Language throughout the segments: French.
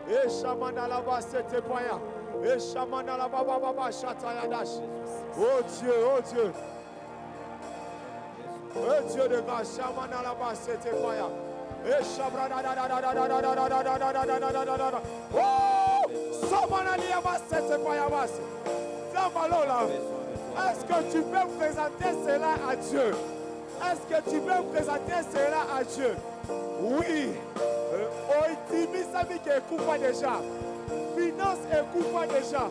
Et Shamana là-bas, c'était Paya. Et Shamana là-bas, Baba, Chatayadash. Oh Dieu, oh Dieu. Oh Dieu de grâce, Shamana là-bas, c'était Paya. Et Shamana oh! Samana là-bas, c'était Paya. Zamalola. Est-ce que tu peux présenter cela à Dieu? Est-ce que tu peux présenter cela à Dieu? Oui. Oitimisa qui écoute déjà. Finance écoute déjà.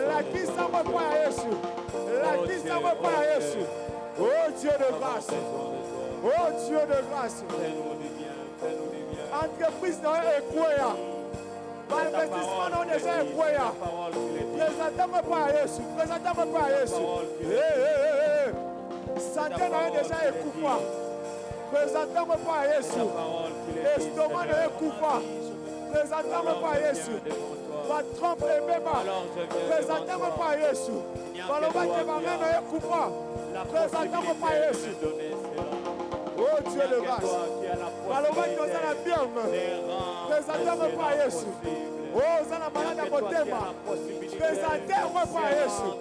La qui s'en va pas à Jésus. La qui s'en va pas à Jésus. Oh Dieu de grâce. Oh Dieu de grâce. Entreprise n'a écoué. Investissement n'a déjà écoué. Présentez-moi pas à Jésus. Présentez-moi pas à Jésus. Santé n'a déjà écoupé. Présentez-moi pas à Jésus. Estomac n'a écoupé. Présentez-moi pas à Jésus. Va trompe et même. Présentez-moi pas à Jésus. Baloba qui va même écoupé. Présentez-moi pas à Jésus. Oh Dieu de grâce. Baloba qui va la bien. Présentez-moi pas à Jésus. Oh, ça n'a pas l'air de Motema. Présentez-moi pas à Jésus.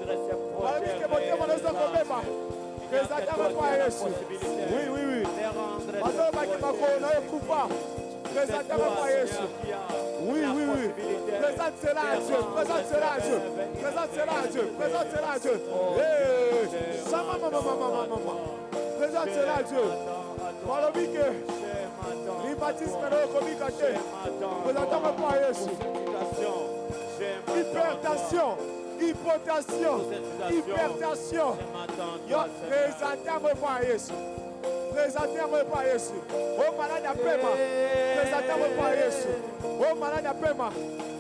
Baloba qui Motema ne se remet pas. Présentez-moi pas à Jésus. Oui, oui, oui. Baloba qui va écoupé. Présentez-moi pas à Jésus. Oui, oui, oui. Présente cela à Dieu. Présente cela à Dieu. Présente cela à Dieu. Présente cela à Dieu. Présente cela à Dieu. Baloba qui rhumatisme le communicateur. Présentez-moi pas à Jésus. Hypertension. Hypotension. Hypertension. Présentez-moi pas à Jésus. Présentez-moi pas à Jésus. Oh malade à Pema. Présentez-moi pas à Jésus. Oh malade à Pema.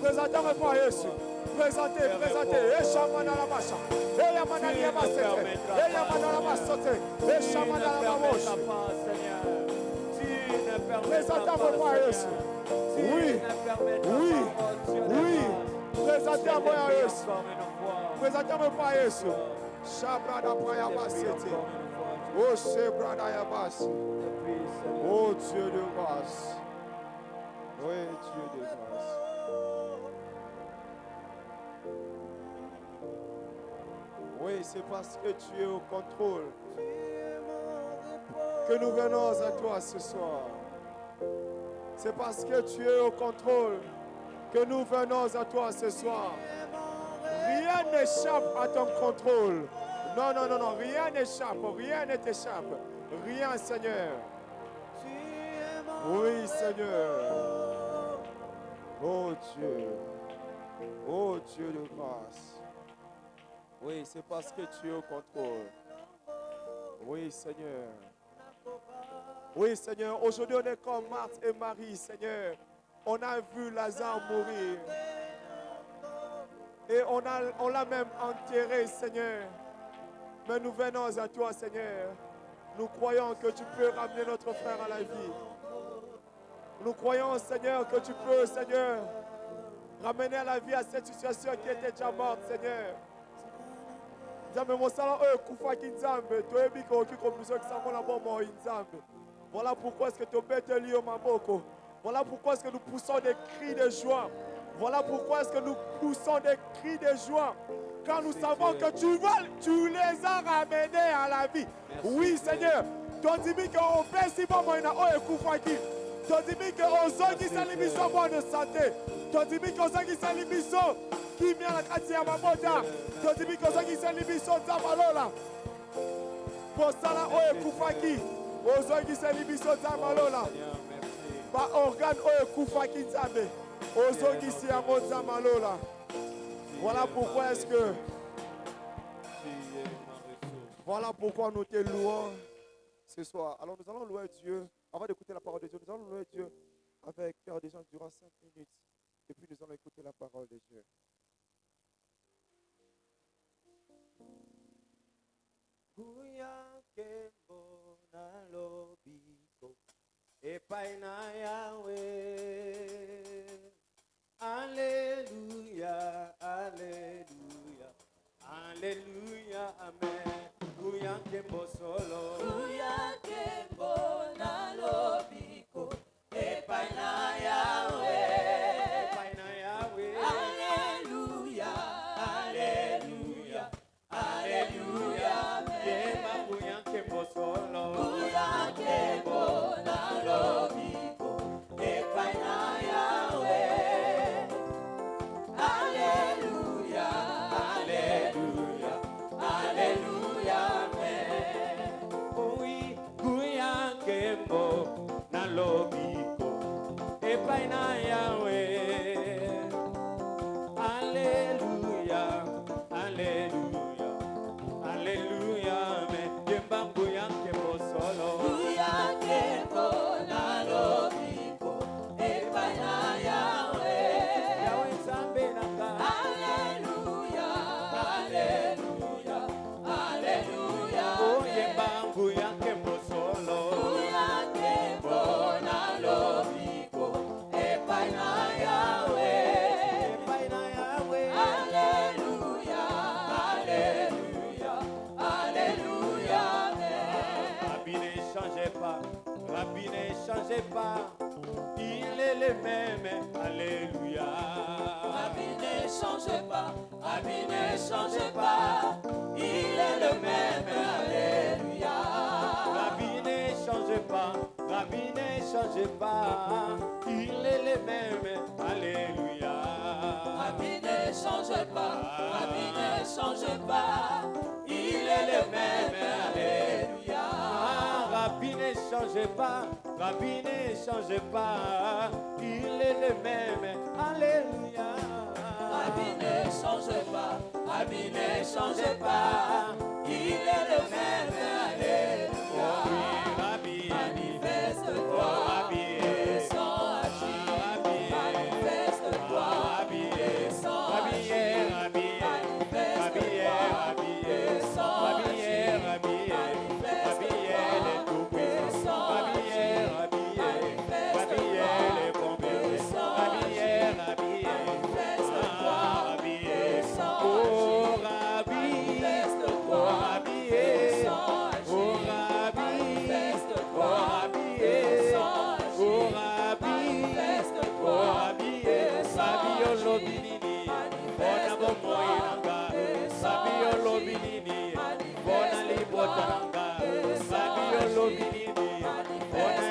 Présentez-moi pas à Jésus. Présentez, présentez. Et chamana la macha. Et la manani à massete. Et la manana la massote. Et chamana la mamoche. Présentez-moi pas à Jésus. Oui. Oui. Oui. Présentez-moi à Jésus. Présentez-moi pas à Jésus. Chabra da praia basete. Oh, Chebra da yabas. Oh, Dieu de grâce. Oui, Dieu de grâce. Oui, c'est parce que tu es au contrôle que nous venons à toi ce soir. C'est parce que tu es au contrôle que nous venons à toi ce soir. Rien n'échappe à ton contrôle. Non, non, non, non, rien n'échappe, rien ne t'échappe. Rien, Seigneur. Oui, Seigneur. Oh Dieu. Oh Dieu de grâce. Oui, c'est parce que tu es au contrôle. Oui, Seigneur. Oui, Seigneur. Aujourd'hui, on est comme Marthe et Marie, Seigneur. On a vu Lazare mourir. Et on l'a même enterré, Seigneur. Mais nous venons à toi, Seigneur. Nous croyons que tu peux ramener notre frère à la vie. Nous croyons, Seigneur, que tu peux, Seigneur, ramener à la vie à cette situation qui était déjà morte, Seigneur. Voilà pourquoi est-ce que tu bêtes au Maboko. Voilà pourquoi est-ce que nous poussons des cris de joie. Voilà pourquoi est-ce que nous poussons des cris de joie. Quand nous savons que tu les as ramenés à la vie. Oui, Seigneur. Tu dis qu'on peut si bon, il y a un coup faki. Tu dis qu'on qui s'est l'émission bonne santé. Tu dis qu'on qui s'est l'émission qui vient la quartier à Mabota. Tu dis qu'on qui s'est l'émission Zamalola. Pour ça, là, on est coup faki. Aux qui s'est l'émission Zamalola. Ba organe on est coup faki Zamé. Aux qui s'est à Zamalola. Voilà pourquoi est-ce que. Voilà pourquoi nous te louons ce soir. Alors nous allons louer Dieu. Avant d'écouter la parole de Dieu, nous allons louer Dieu avec cœur des gens durant 5 minutes. Et puis nous allons écouter la parole de Dieu. Alléluia, Alléluia, Alléluia, Amen. Kuyakembo solo. Kuyakembo na lobiko. Epai na Yahweh. change pas, Rabbi ne change pas, il est le même, alléluia. Rabbi ne change pas, Rabbi ne change pas, il est le même, alléluia. Rabbi ne change pas, Rabbi ne change pas, il est le même, alléluia. Rabbi ne change pas, Rabbi ne change pas, il est le même, alléluia. Rabbi ne change pas, Rabbi ne change pas, il est le même, alléluia. Rabbi, Manifeste-toi, Rabbi, descends, agis. Manifeste-toi, descends, agis. Manifeste-toi, descends, agis. Manifeste-toi, descends, agis. Manifeste-toi, descends, agis. Manifeste-toi, descends, agis. Manifeste-toi, descends, agis. Manifeste-toi, descends,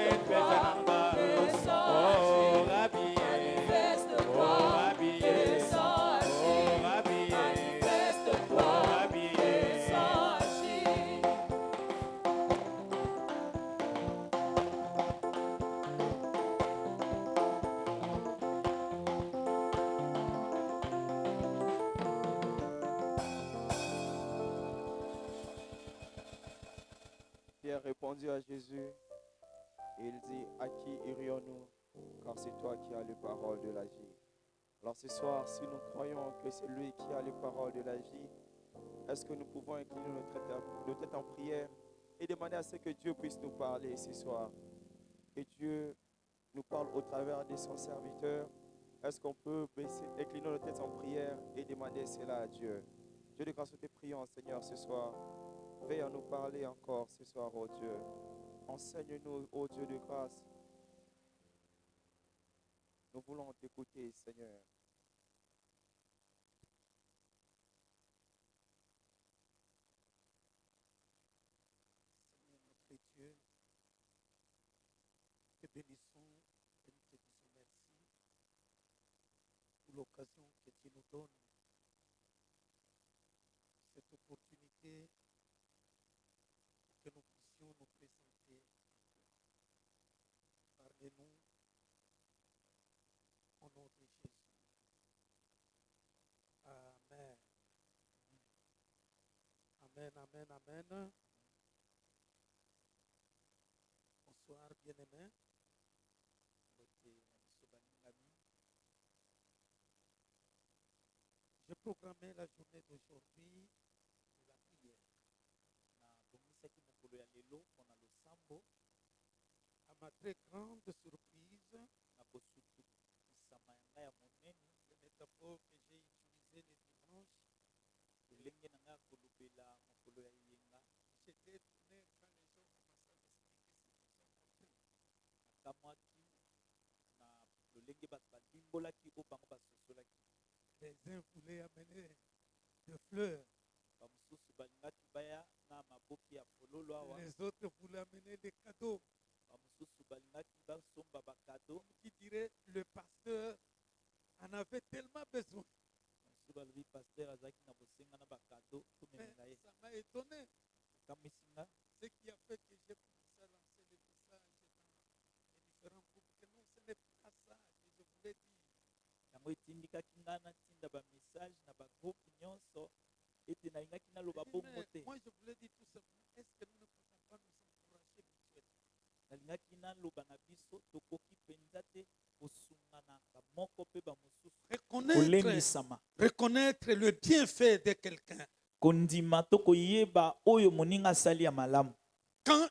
agis. Manifeste-toi, descends, agis. Manifeste-toi, Pierre répondit à Jésus et il dit, à qui irions-nous, car c'est toi qui as les paroles de la vie. Alors ce soir, si nous croyons que c'est lui qui a les paroles de la vie, est-ce que nous pouvons incliner nos têtes en prière et demander à ce que Dieu puisse nous parler ce soir? Que Dieu nous parle au travers de son serviteur. Est-ce qu'on peut incliner nos têtes en prière et demander cela à Dieu? Dieu de grâce, nous te prions, Seigneur, ce soir. Veille à nous parler encore ce soir, oh Dieu. Enseigne-nous, oh Dieu de grâce. Nous voulons t'écouter, Seigneur. Seigneur notre Dieu, te bénissons et nous te disons merci pour l'occasion que Dieu nous donne, cette opportunité pour que nous puissions nous présenter à toi. Parlez-nous au nom de Jésus. Amen. Amen, amen, amen. Bonsoir, bien-aimés. J'ai programmé la journée d'aujourd'hui pour la prière. À ma très grande surprise, les métaphores que j'ai utilisées les dimanches, j'étais étonné quand les gens commençaient à s'expliquer. Les uns voulaient amener des fleurs. Les autres voulaient amener des cadeaux. Qui dirait, le pasteur en avait tellement besoin. Mais ça m'a étonné. Ce qui a fait que j'ai commencé à lancer les messages dans les différents groupes, que non, ce n'est pas ça que je voulais dire. Mais moi, je voulais dire tout simplement, est-ce que nous ne pouvons pas nous encourager mutuellement? Reconnaître le bienfait de quelqu'un quand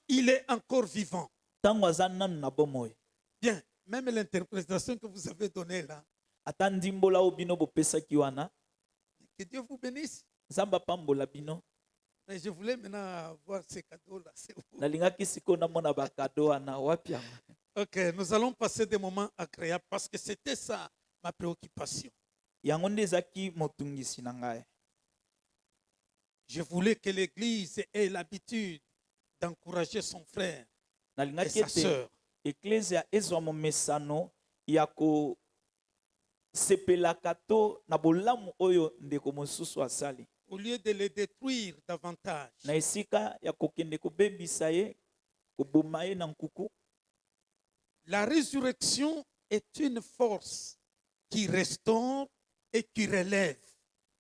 il est encore vivant. Bien, même l'interprétation que vous avez donnée là, que Dieu vous bénisse. Mais je voulais maintenant voir ces cadeaux-là. Ok, nous allons passer des moments agréables parce que c'était ça ma préoccupation. yango nde ezalaki motungisi na ngai. Je voulais que l'Église ait l'habitude d'encourager son frère et Nalingaki sa ete sœur. eklezia ezwa momesano ya kosepelaka to na bolamu oyo ndeko mosusu asali, Au lieu de les détruire davantage. na esika ya kokende kobebisa ye, koboma ye na nkuku. La résurrection est une force qui restaure et qui relève.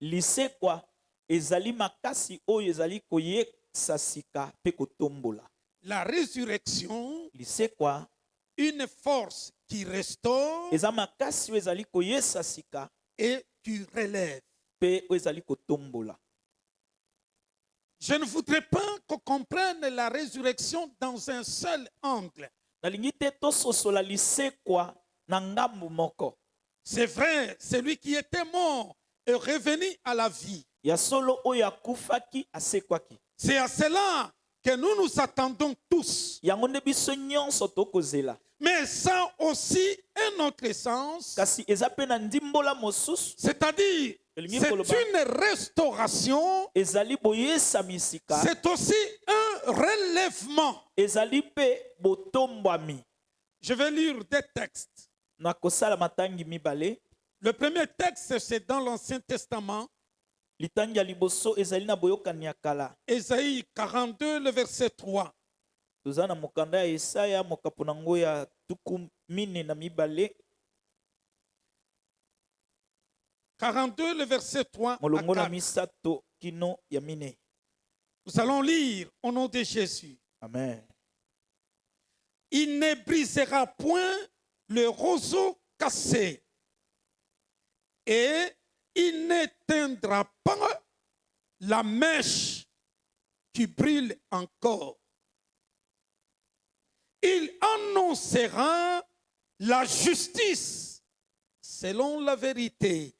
Lisekwa ezali makasi oyo ezali koyekisa sika pe kotombola. La résurrection, Lisekwa une force qui restaure eza makasi oyo ezali koyesa sika et qui relève. pe oyo ezali kotombola. Je ne voudrais pas qu'on comprenne la résurrection dans un seul angle. Nalingi te tososola lisekwa na ngambu moko. C'est vrai, celui qui était mort est revenu à la vie. Ya solo oyo akufaki asekwaki. C'est à cela que nous nous attendons tous. Yango nde biso nyonso tokozela. Mais ça a aussi un autre sens, Kasi eza pe na ndimbola mosusu c'est-à-dire c'est une restauration, ezali boyesa misika, c'est aussi un relèvement. ezali pe botombwami. Je vais lire des textes. Na kosala matangi mibale. Le premier texte, c'est dans l'Ancien Testament, Litangi ya liboso ezali na boyokani ya kala. Ésaïe 42, le verset 3. Toza na mokanda ya Yesaya mokapo nango ya tuku mine na mibale. 42, le verset 3 à Molongo na 4. misato kino ya mine. Nous allons lire au nom de Jésus. Amen. Il ne brisera point le roseau cassé et il n'éteindra pas la mèche qui brûle encore. Il annoncera la justice selon la vérité.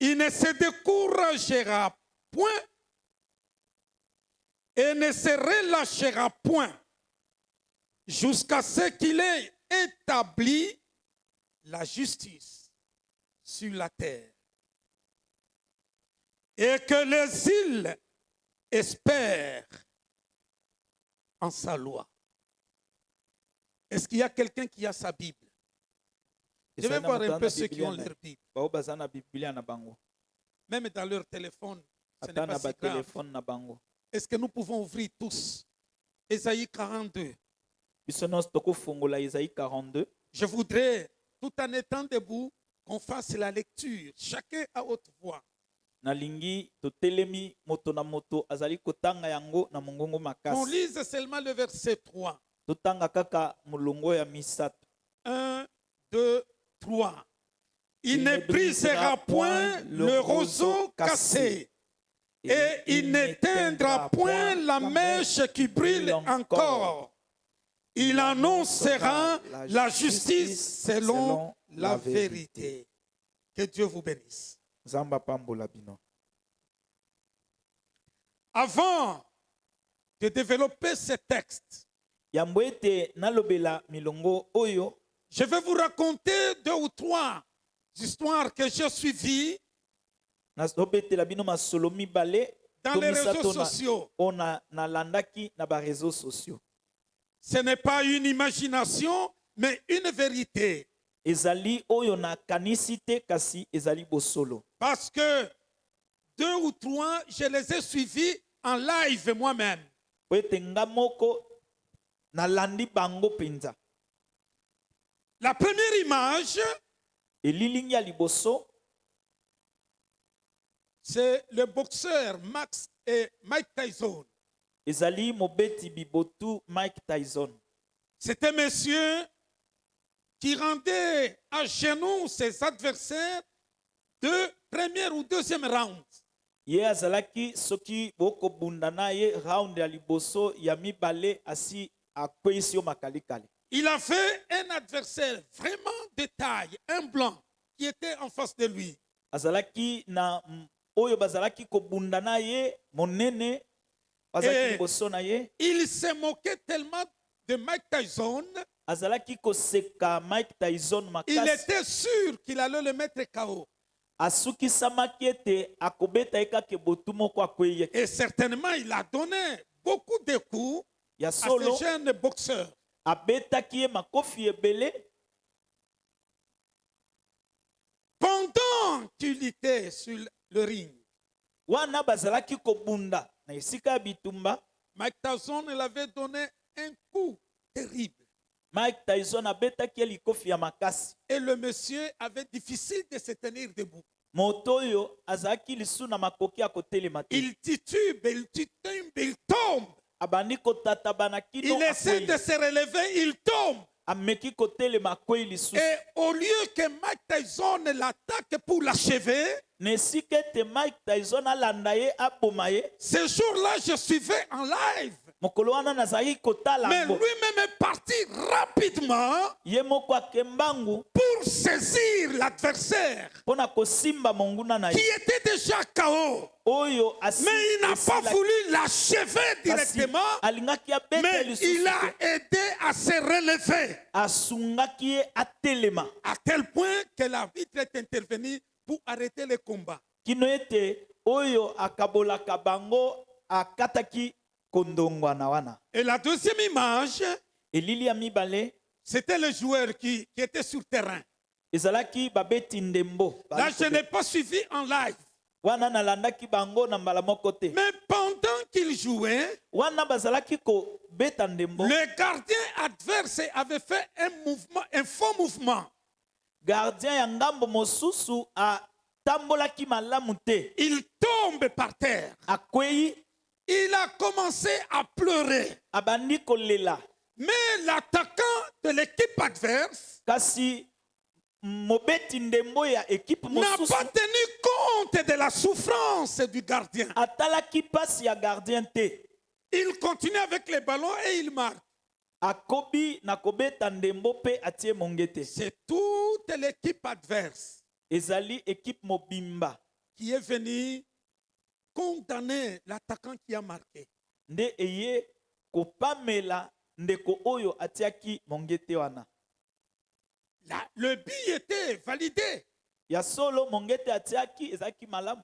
Il ne se découragera point et ne se relâchera point jusqu'à ce qu'il ait établi la justice sur la terre. Et que les îles espèrent en sa loi. Est-ce qu'il y a quelqu'un qui a sa Bible? Je vais voir un peu ceux qui ont leur Bible. Bao baza na Biblia na bango. Même dans leur téléphone, ce n'est Ata pas na si ba grave. téléphone na bango. Est-ce que nous pouvons ouvrir tous Ésaïe 42. Biso nyonso tokofungola Isaïe 42. Je voudrais, tout en étant debout, qu'on fasse la lecture, chacun à haute voix. Nalingi totelemi moto na moto azali kotanga yango na mongongo On makasi. lise seulement le verset 3. Totanga kaka mulongo ya misato. 1, 2, 3. Il ne brisera point le roseau cassé et il n'éteindra point la mèche qui brûle encore. Il annoncera la justice selon la vérité. Que Dieu vous bénisse. Zamba pambola bino. Avant de développer ce texte, Yambo ete nalobela milongo oyo, je vais vous raconter 2 ou 3 histoires que j'ai suivies nasobetela bino masolo mibale dans to les réseaux misato sociaux. ona nalandaki na ba réseaux sociaux. Ce n'est pas une imagination, mais une vérité. Ezali oyo na kanisi te kasi ezali bosolo. Parce que 2 ou 3, je les ai suivis en live moi-même. Po ete nga moko nalandi bango penza. La première image, Elilingi ya liboso c'est le boxeur Max et Mike Tyson. ezali mobeti bibotu Mike Tyson. C'est un monsieur qui rendait à genoux ses adversaires de premier ou deuxième round. Ye azalaki soki boko bunda na ye round ya liboso ya mibale asi akwesi yo makalikali. Il avait un adversaire vraiment de taille, un blanc, qui était en face de lui. Azalaki na oyo bazalaki ko bunda na ye monene bazalaki liboso na ye. Il se moquait tellement de Mike Tyson azalaki koseka Mike Tyson Il makasi. était sûr qu'il allait le mettre KO. Asukisamaki ete akobeta ye kaka botu moko akwei ye. Et certainement, il a donné beaucoup de coups Ya à ce solo jeune boxeur. abetaki ye makofi ebele. Pendant qu'il était sur le ring, Wana bazalaki kobunda na esika ya bitumba, Mike Tyson il avait donné un coup terrible. Mike Tyson abetaki ye likofi ya makasi. Et le monsieur avait difficile de se tenir debout. Moto oyo azalaki lisu na makoki ya kotelema te. Il titube, il tombe. Abandi kotatabana kino Il essaie de akwei. se relever, il tombe. Ameki kotelema akwei lisu. Et au lieu que Mike Tyson l'attaque pour l'achever, Na esika ete Mike Tyson alanda ye aboma ye, ce jour-là, je suivais en live. mokolo wana nazalaki kotala Mais yango. lui-même est parti rapidement Ye moko akembangu pour saisir l'adversaire mpona kosimba monguna na qui ye. était déjà KO. Oyo Mais il n'a pas voulu l'achever directement, alingaki abeta mais lisusu il te. a aidé à se relever. Asungaki ye atelema À tel point que l'arbitre est intervenu pour arrêter le combat. kino ete oyo akabolaka bango akataki kondongwana wana. Et la deuxième image, Elili ya mibale c'était le joueur qui était sur terrain. ezalaki babeti ndembo. Là, je n'ai pas suivi en live. Wana nalandaki bango na mbala moko te. Mais pendant qu'il jouait, Wana bazalaki kobeta ndembo, le gardien adverse avait fait un faux mouvement. gardien ya ngambo mosusu atambolaki malamu te. Il tombe par terre. Akwei Il a commencé à pleurer. abandi kolela, Mais l'attaquant de l'équipe adverse kasi mobeti ndembo ya ekipe n'a mosusu pas tenu compte de la souffrance du gardien. atalaki pasi ya gardien te. Il continue avec les ballons et il marque. Akobi na kobeta ndembo pe atie mongete. C'est toute l'équipe adverse Ezali ekipe mobimba qui est venue condamner l'attaquant qui a marqué. nde eye kopamela ndeko oyo atiaki mongete wana. Le but était validé. Ya solo mongete atiaki ezaki malamu.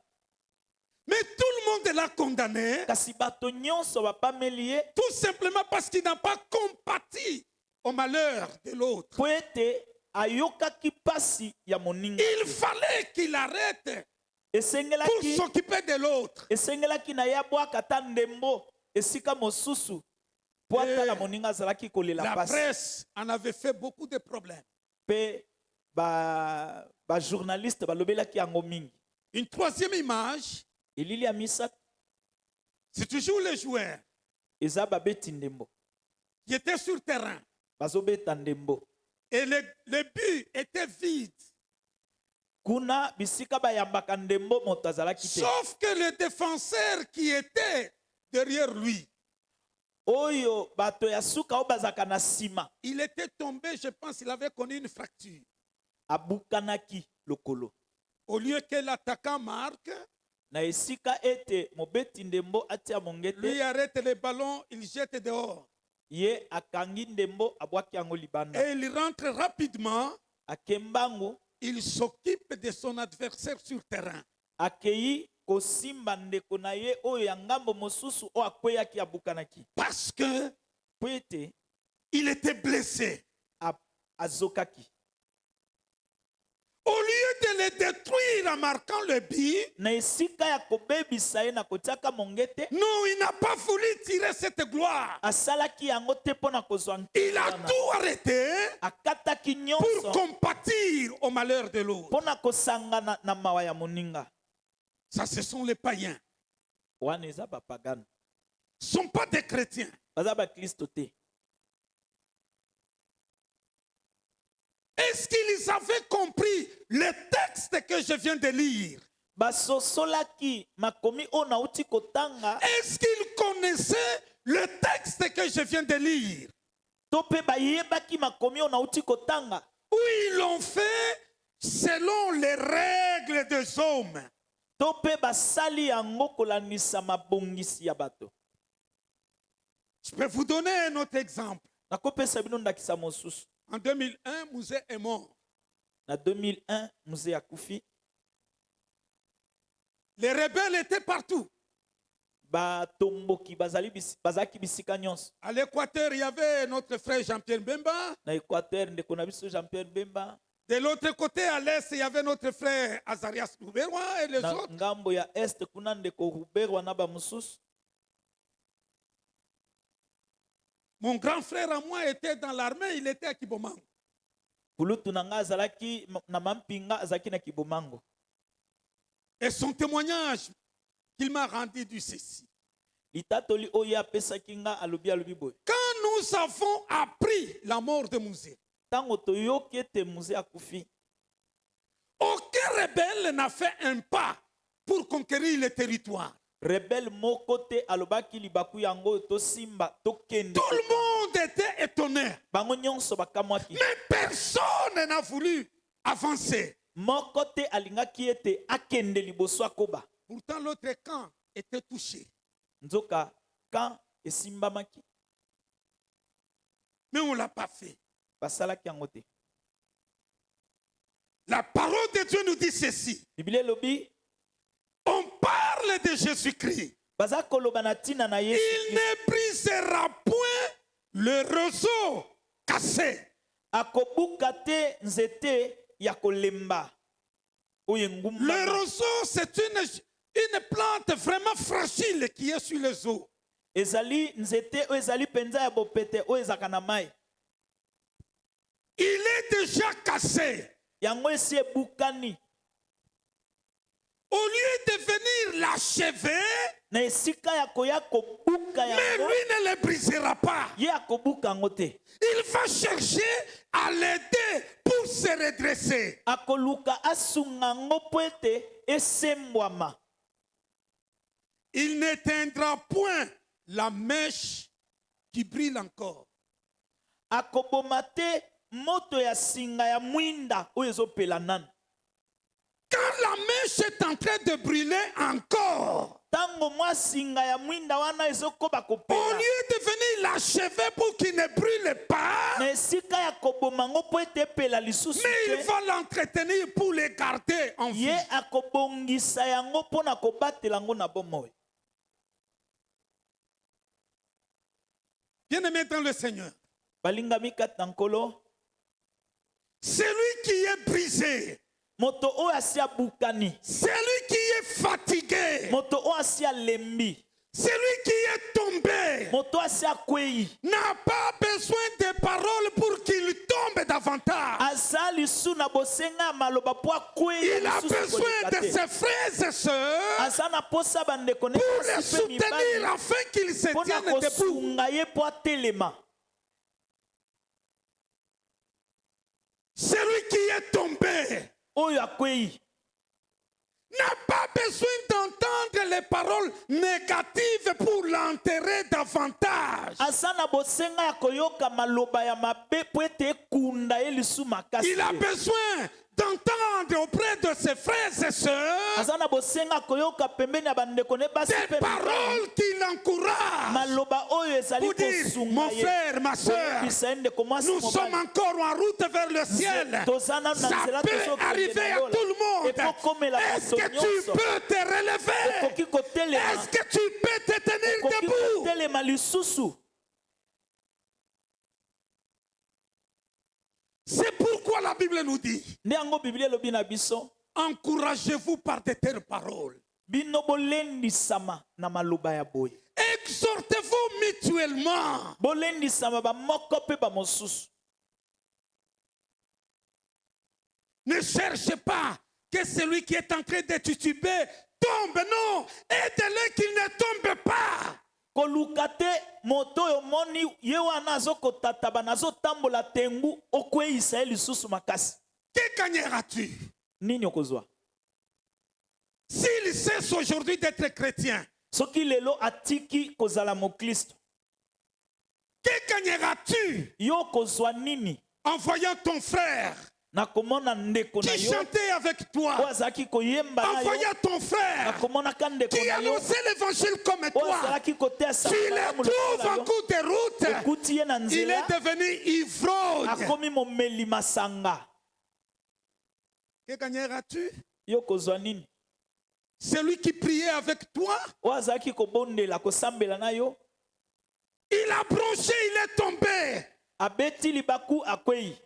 Mais tout le monde l'a condamné, Kasi bato nyonso bapameli ye tout simplement parce qu'il n'a pas compati au malheur de l'autre. po ete ayokaki pasi ya moninga. Il fallait qu'il arrête pour Esengelaki s'occuper de l'autre. esengelaki na ye abwaka ata ndembo esika mosusu po ata na moninga azalaki kolela La pasi. presse en avait fait beaucoup de problèmes. Pe journaliste balobelaki yango mingi. Une troisième image, Elili ya misato c'est toujours les joueurs eza babeti ndembo qui étaient sur terrain. bazobeta ndembo. Et le but était vide. Kuna bisika bayambaka ndembo moto azalaki te. Sauf que le défenseur qui était derrière lui, Oyo bato ya suka o bazaka na sima il était tombé, je pense qu'il avait connu une fracture. abukanaki lokolo. Au lieu que l'attaquant marque, Na esika ete mobeti ndembo atia lui mongete, arrête le ballon, il jette dehors. ye akangi ndembo abwaki yango libanda. Et il rentre rapidement, Akembango il s'occupe de son adversaire sur terrain. akei kosimba ndeko na ye oyo ya ngambo mosusu o akweyaki abukanaki. Parce que Po ete il était blessé. azokaki. Au lieu de le détruire en marquant le but, Na esika ya kobebisa ye na kotiaka mongete, non, il n'a pas voulu tirer cette gloire. asalaki yango te mpo na kozwa Il a nkele wana. tout arrêté Akataki pour nyonso compatir au malheur de l'autre. mpo na kosangana na mawa ya moninga. Ça, ce sont les païens. Wana eza bapagano, Ce ne sont pas des chrétiens. baza bakristo te. Est-ce qu'ils avaient compris le texte que je viens de lire? Basosolaki makomi o nauti kotanga Est-ce qu'ils connaissaient le texte que je viens de lire? to pe bayebaki makomi o nauti kotanga Ou ils l'ont fait selon les règles des hommes? to pe basali yango kolandisa mabongisi ya bato. Je peux vous donner un autre exemple. nakopesa bino ndakisa mosusu. En 2001, Mouzé est mort. Na 2001 Mouzé akufi. Les rebelles étaient partout. Batomboki bazaki bisika nyonso. À l'Équateur, il y avait notre frère Jean-Pierre Bemba. Na Équateur ndeko na biso Jean-Pierre Bemba. De l'autre côté, à l'est, il y avait notre frère Azarias Louberwa et les Na autres. ngambo ya est kuna ndeko Ruberwa na ba mususu. Mon grand frère à moi était dans l'armée, il était à Kibomango. Kulutu nanga azalaki na mampinga azaki na Kibomango. Et son témoignage qu'il m'a rendu du ceci. Litatoli oya pesaki nga alobi boy. Quand nous avons appris la mort de Mouzé, Tango toyoki ete Mouzé akufi. aucun rebelle n'a fait un pas pour conquérir le territoire. Rebelle moko te alobaki libaku yango to simba to kende. Tout le monde était étonné. Bango nyonso bakamwaki. Mais personne n'a voulu avancer. Moko te alingaki ete akende liboso akoba. Pourtant, l'autre camp était touché. Nzoka kan esimbamaki. Mais on ne l'a pas fait. Basalaki yango te. La parole de Dieu nous dit ceci. Biblia lobi On parle de Jésus-Christ. baza koloba na tina na Yesu. Il ne brisera point le roseau cassé. Akobuka te nzete ya kolemba. Oye ngumba. Le roseau, c'est une plante vraiment fragile qui est sur les eaux. Ezali nzete o ezali penza ya bopete o ezaka na mai. Il est déjà cassé. Yango esi ebukani. Au lieu de venir l'achever, Na esika ya koya kobuka mais yango. lui ne le brisera pas. Ye akobuka yango te. Il va chercher à l'aider pour se redresser. Akoluka asunga yango po ete esembwama. Il n'éteindra point la mèche qui brille encore. Akoboma te moto ya singa ya mwinda oyo ezopela nanu. Quand la mèche est en train de brûler encore, Tango mwa singa ya mwinda wana ezokoba au kopela. lieu de venir l'achever pour qu'il ne brûle pas, Na esika ya koboma ngo po ete epela lisusu mais il te. va l'entretenir pour les garder en vie. Ye akobongisa yango mpo na kobatela yango na bomoi. Bien-aimé dans le Seigneur, Balingami kati na nkolo. celui qui est brisé, Moto oyo asi abukani. celui qui est fatigué, Moto oyo asi alembi. celui qui est tombé, Moto asi akwei. n'a pas besoin de paroles pour qu'il tombe davantage. Aza lisu na bosenga ya maloba po akwei. Il a besoin de ses frères et sœurs Aza na posa bandeko ne pour les basi pe soutenir mibali. afin qu'ils se Mpo na tiennent debout. kosunga ye po atelema. Celui qui est tombé Oyo akwei. n'a pas besoin d'entendre les paroles négatives pour l'enterrer davantage. Aza na bosenga ya koyoka maloba ya mabe po ete ekunda ye lisu makasi. Il a besoin d'entendre auprès de ses frères et sœurs Aza na bosenga koyoka pembeni ya bandeko ne basi des pe mibali. paroles qui l'encouragent. Maloba oyo ezali Pour dire, kosunga mon ye. frère, ma soeur, Koyebisa ye ndeko mwasi nous sommes mobali. encore en route vers le ciel. Ça peut arriver à tout le monde. Est-ce que tu peux te relever? Okoki kotelema. Est-ce que tu peux te tenir Okoki debout? kotelema lisusu. C'est pourquoi la Bible nous dit, Nde yango Biblia elobi na biso. encouragez-vous par de telles paroles. Bino bolendisama na maloba ya boye. Exhortez-vous mutuellement. Bolendisama ba moko pe ba mosusu. Ne cherchez pas que celui qui est en train de tituber tombe. Non, aidez-le qu'il ne tombe pas. Koluka te moto oyo moni ye wana azokotataba nazotambola tengu okweisa ye lisusu makasi. Que gagneras-tu Nini okozwa? s'il cesse aujourd'hui d'être chrétien? Soki lelo atiki kozala mokristo. Que gagneras-tu Yo kozwa nini? en voyant ton frère nakomona ndeko na qui yo chantait avec oyo toi, azalaki koyemba na yo envoya ton frère nakomonaka ndeko qui na yo annonçait l'évangile comme oyo toi. azalaki koteya Tu le trouves en cours de route. ekuti ye na Il nzela est devenu ivrogne. akomi momeli masanga. Que gagneras-tu? Yo kozwa nini? Celui qui priait avec toi, oyo azalaki kobondela kosambela na yo il a bronché, il est tombé. abeti libaku akwei.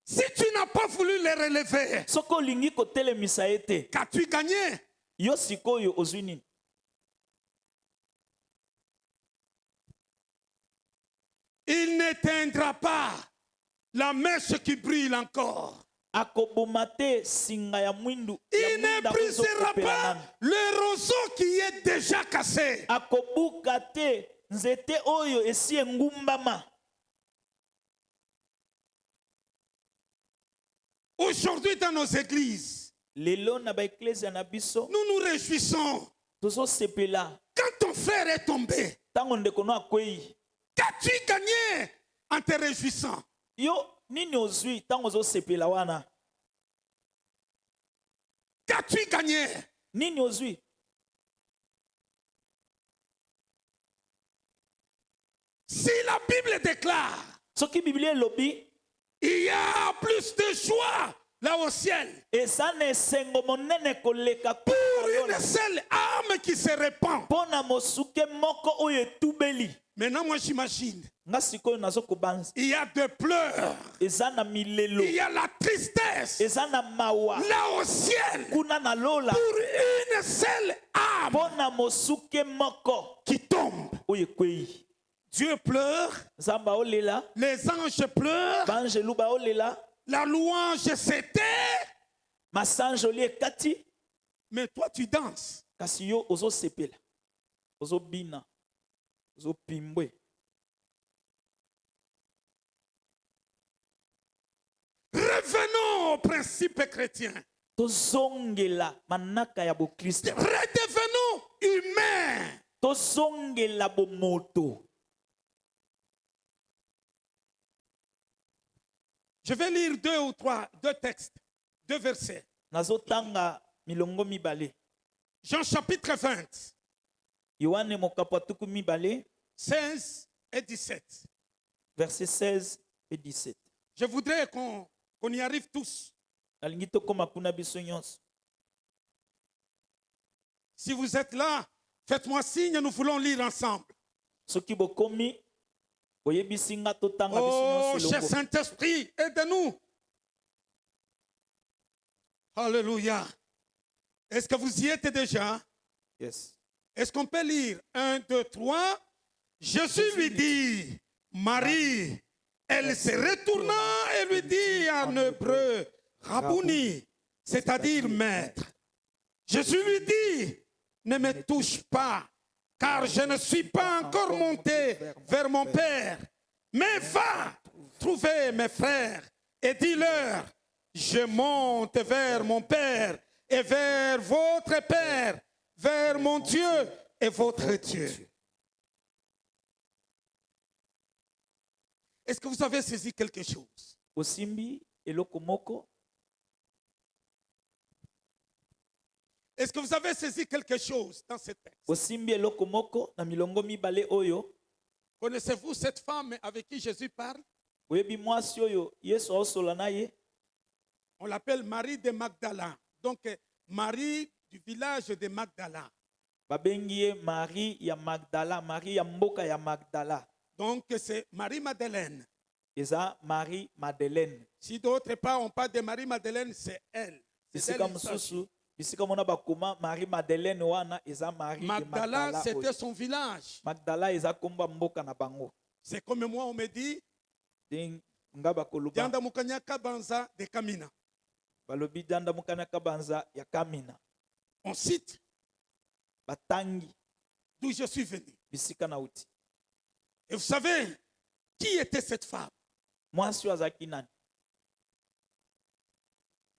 Si tu n'as pas voulu le relever, soki olingi kotelemisa ye te qu'as-tu gagné? yo sikoyo ozwi nini? Il n'éteindra pas la mèche qui brille encore. akoboma te singa ya mwindu ya Il ne mwinda brisera ezokopela pas nanu. le roseau qui est déjà cassé. akobuka te nzete oyo esi engumbama. Aujourd'hui, dans nos églises, lelo na baeklezia na biso nous nous réjouissons. tozosepela Quand ton frère est tombé, ntango ndeko no akwei. qu'as-tu gagné en te réjouissant? yo nini ozwi ntango ozosepela wana? Qu'as-tu gagné? nini ozwi? Si la Bible déclare, soki biblia elobi il y a plus de joie là au ciel eza na esengo monene koleka pour une seule âme qui se répand. mpo na mosuke moko oyo etubeli. Maintenant, moi j'imagine, nga sikoyo nazokobanza il y a des pleurs, eza na milelo il y a la tristesse eza na mawa là au ciel kuna na lola pour une seule âme mpo na mosuke moko qui tombe. oyo ekwei. Dieu pleure, nzambe aolela les anges pleurent, banjelu baolela la louange s'éteint, masanjoli ekati mais toi tu danses. kasi yo ozosepela ozobina ozopimbwe. Revenons au principe chrétien. tozongela manaka ya bokristo Redevenons humains. tozongela bomoto. Je vais lire deux textes, deux versets. nazotanga milongo mibale. Jean chapitre 20, yohane mokapo ya tuku mibale 16 et 17. verset 16 et 17. Je voudrais qu'on y arrive tous. nalingi tokoma kuna biso nyonso. Si vous êtes là, faites-moi signe, nous voulons lire ensemble. soki bokomi boyebisi nga totanga biso Oh, nyonso cher elongo. Saint-Esprit, aide-nous. Alléluia. Est-ce que vous y êtes déjà? Yes. Est-ce qu'on peut lire 1, 2, 3? Jésus lui dit, Marie, elle se retourna et lui dit en hébreu, Rabouni, c'est-à-dire maître. Jésus lui dit, ne me touche pas, car je ne suis pas encore monté vers mon Père. Mais va trouver mes frères et dis-leur, je monte vers mon Père et vers votre Père, vers mon Dieu et votre Dieu. Est-ce que vous avez saisi quelque chose? osimbi eloko moko. Est-ce que vous avez saisi quelque chose dans ce texte? osimbi eloko moko na milongo mibale oyo. Connaissez-vous cette femme avec qui Jésus parle? oyebi mwasi oyo yesu aosola na ye. On l'appelle Marie de Magdala. Donc, Marie du village de Magdala. babengi ye Marie ya Magdala, Marie ya mboka ya Magdala. Donc, c'est Marie-Madeleine. eza Marie Madeleine. Si d'autre part on parle de Marie-Madeleine, c'est elle. C'est bisika elle il s'agit. mosusu bisika mona bakoma Marie Madeleine wana eza Marie de Magdala, Magdala c'était oyo. son village. Magdala eza komba mboka na bango. C'est comme moi, on me dit, Ndenge nga bakoloba Dianda Mukanyaka Banza de Kamina. balobi janda mukana kabanza ya Kamina. On cite Batangi d'où je suis venu. bisika na uti. Et vous savez, qui était cette femme? Mwasi azaki nani?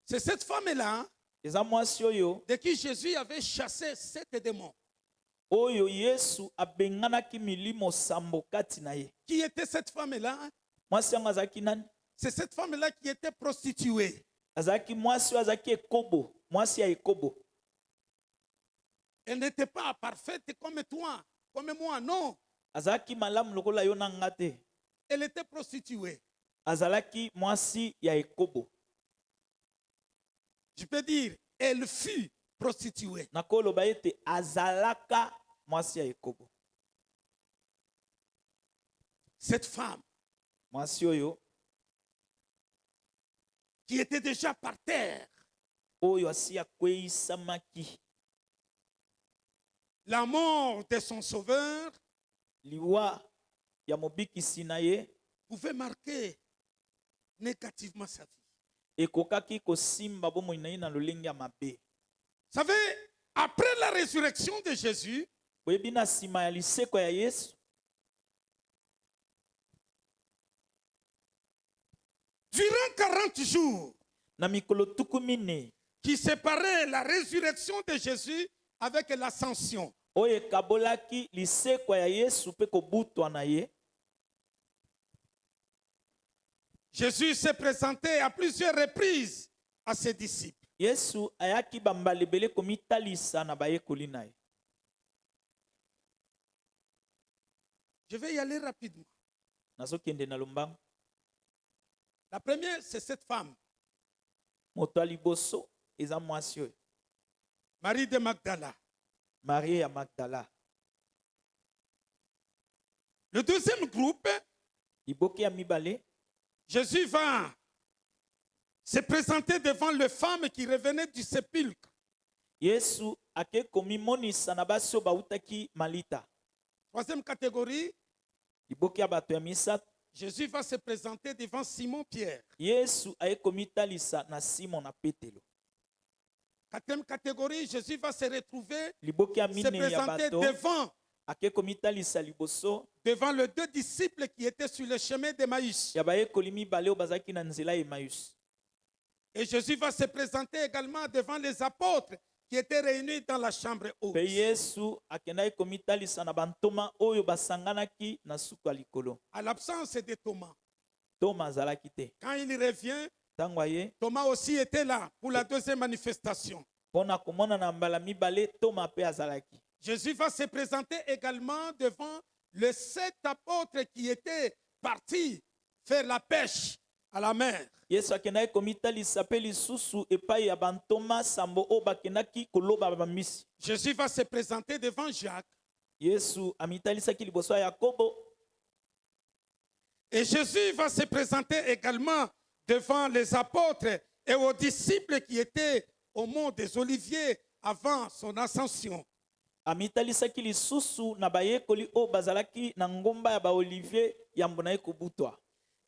C'est cette femme-là Eza mwasi oyo de qui Jésus avait chassé 7 démons. oyo Yesu abenganaki milimo sambo kati na ye. Qui était cette femme-là? Mwasi yango azaki nani? C'est cette femme-là qui était prostituée. azalaki mwasi oyo azalaki ekobo, mwasi ya ekobo. Elle n'était pas parfaite comme toi, comme moi, non. Azalaki malamu lokola yo na nga te. Elle était prostituée. Azalaki mwasi ya ekobo. Je peux dire, elle fut prostituée. Nakoloba ete azalaka mwasi ya ekobo. Cette femme Mwasi oyo qui était déjà par terre, oyo asi akweyisamaki. la mort de son sauveur Liwa ya mobikisi na ye pouvait marquer négativement sa vie. ekokaki kosimba bomoi na ye na lolenge ya mabe. Vous savez, après la résurrection de Jésus, Boyebi na nsima ya liseko ya Yesu, durant 40 jours, na mikolo tuku mine qui séparaient la résurrection de Jésus avec l'ascension, oyo ekabolaki liseko ya Yesu mpe kobutwa na ye, Jésus s'est présenté à plusieurs reprises à ses disciples. Yesu ayaki bambala ebele komitalisa na bayekoli na ye. Je vais y aller rapidement. Nazokende na lombango. La première, c'est cette femme, Moto ya liboso eza mwasi oyo, Marie de Magdala. Marie ya Magdala. Le deuxième groupe, Liboke ya mibale, Jésus va se présenter devant les femmes qui revenaient du sépulcre. Yesu ake komimonisa na basi oyo bautaki malita. Troisième catégorie, Liboke ya bato ya misato, Jésus va se présenter devant Simon-Pierre. Yesu aye komitalisa na Simon na Petelo. Quatrième catégorie, Jésus va se retrouver, Liboke ya se mine ya présenter bato ake komitalisa liboso devant les deux disciples qui étaient sur le chemin d'Emmaüs. ya bayekoli mibale oyo bazalaki na nzela ya Emmaüs. Et Jésus va se présenter également devant les apôtres qui étaient réunis dans la chambre haute. Pe Yesu akendaki komitalisa na bantoma oyo basanganaki na suku ya likolo. À l'absence de Thomas. Toma azalaki te. Quand il revient, Ntango aye Thomas aussi était là pour la deuxième manifestation. mpo na komona na mbala mibale, Toma mpe azalaki. Jésus va se présenter également devant les 7 apôtres qui étaient partis faire la pêche à la mer. Yesu akendaki komitalisa mpe lisusu epai ya bantoma sambo oyo bakendaki koloba bamisi. Jésus va se présenter devant Jacques. Yesu amitalisaki liboso ya Yakobo. Et Jésus va se présenter également devant les apôtres et aux disciples qui étaient au mont des Oliviers avant son ascension. Amitalisaki lisusu na bayekoli oyo bazalaki na ngomba ya baolivier yambo na ye kobutwa.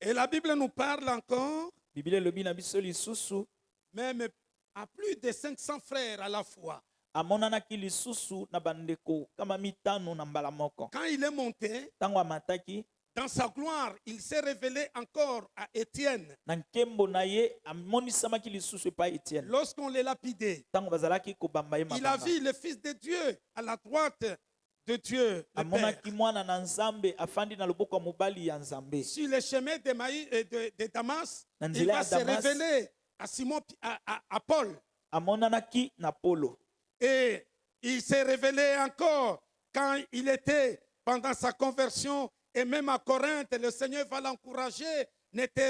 Et la Bible nous parle encore, Biblia elobi na biso lisusu même à plus de 500 frères à la fois. amonanaki lisusu na bandeko kama mitano na mbala moko. Quand il est monté, Ntango amataki dans sa gloire, il s'est révélé encore à Étienne. na nkembo na ye amonisamaki lisusu epai Etienne. Lorsqu'on les lapidait, Ntango bazalaki kobamba ye il a mabanga, vu le Fils de Dieu à la droite de Dieu, le Père. amonaki mwana na Nzambe afandi na loboko ya mobali ya Nzambe. Sur le chemin de Damas, Na il nzela va ya se Damas, révéler à Simon, à Paul. amonanaki na Polo. Et il s'est révélé encore quand il était pendant sa conversion et même à Corinthe, le Seigneur va l'encourager. Ne te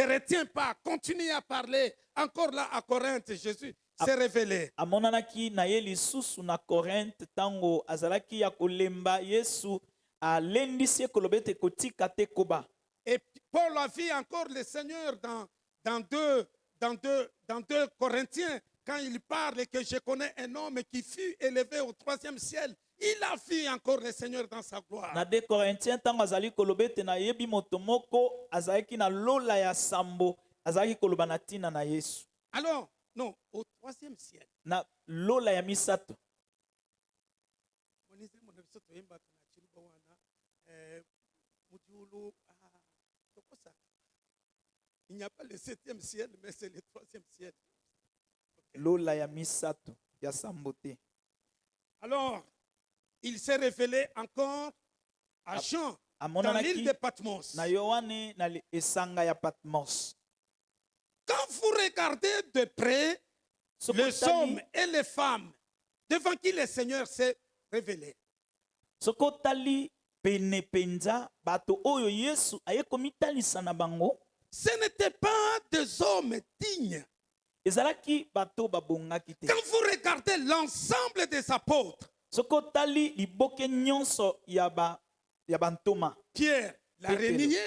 retiens pas, continue à parler. Encore là à Corinthe, Jésus s'est révélé. Amonanaki na ye lisusu na Korinthe tango azalaki ya kolemba Yesu alendisi ye koloba ete kotika te koba. Et Paul a vu encore le Seigneur dans 2 Corinthiens, quand il parle que je connais un homme qui fut élevé au 3e ciel. Il a vu encore le Seigneur dans sa gloire. Na 2 Corinthiens tango azali koloba ete na yebi moto moko azalaki na lola ya sambo azalaki koloba na tina na Yesu. Alors, non, au 3e ciel. Na lola ya misato. Il n'y a pas le 7e ciel, mais c'est le 3e ciel. Lola ya misato ya sambo te. Alors, il s'est révélé encore à Jean dans l'île de Patmos. Na Yohane na esanga ya Patmos. Quand vous regardez de près les hommes et les femmes devant qui le Seigneur s'est révélé, Sokotali pene penza bato oyo Yesu aye komitalisa na bango. ce n'étaient pas des hommes dignes. Ezalaki bato babongaki te. Quand vous regardez l'ensemble des apôtres, Sokotali liboke nyonso ya bantoma. Pierre l'a renié,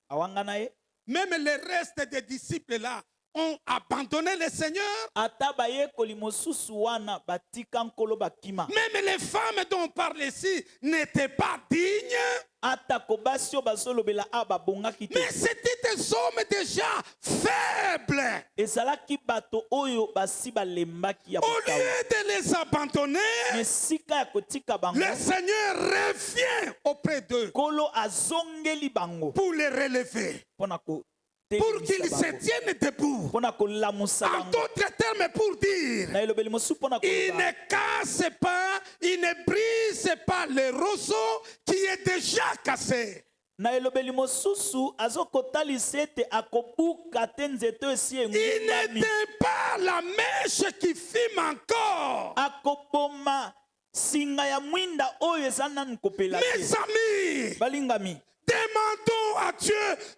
Awanga na ye. même le reste des disciples là ont abandonné le Seigneur. Ata baye kolimosusu wana batika nkolo bakima. Même les femmes dont on parle ici n'étaient pas dignes. Ata kobasio bazolobela aba bongaki te. Mais c'était des hommes déjà faibles. Ezalaki bato oyo basi balembaki ya Au bokawa. lieu de les abandonner, Mesika ya kotika bango. le Seigneur revient auprès d'eux Kolo azongeli bango. pour les relever, Pona ko pour qu'ils se tiennent debout. Pona kolamusa En bango. d'autres termes, pour dire, Na elobeli mosu pona il koloba. ne casse pas, il ne brise pas le roseau qui est déjà cassé. Na elobeli mosusu azokotalisa ete akobuka te nzete oyo esi Il engundami. n'était pas la mèche qui fume encore. Akoboma singa ya mwinda oyo eza nanu kopela te. Mes amis, Balingami, demandons à Dieu